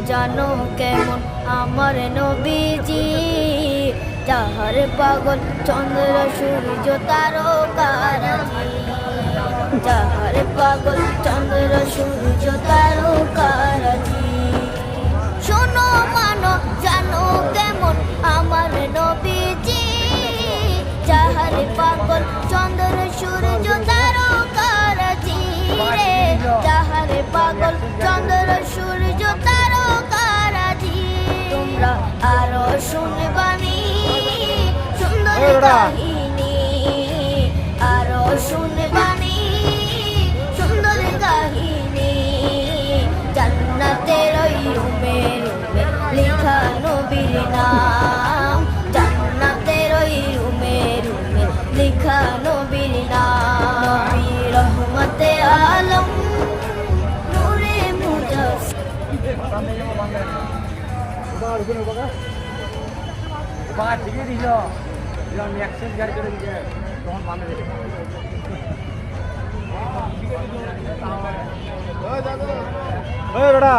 জানো কেমন আমার নবীজি, যাহার পাগল চন্দ্র সূর্য তারকারাজি, যাহার পাগল চন্দ্র সূর্য তারকারাজি। শোনো মানো জানো কেমন আমার নবীজি, যাহার পাগল চন্দ্র সূর্য তারকারাজি রে, যাহার পাগল চন্দ্র সূর্য তারকারাজি। তোমরা আরো শুনবানি সুন্দর কাহিনী, আরো শুনবানি সুন্দর কাহিনী। জান্নাতের ওই রুমে রুমে লেখা নবীর নাম, জান্নাতের ওই রুমে রুমে লেখা নবীর নাম। নবী রহমতে আলম নূরে বেটা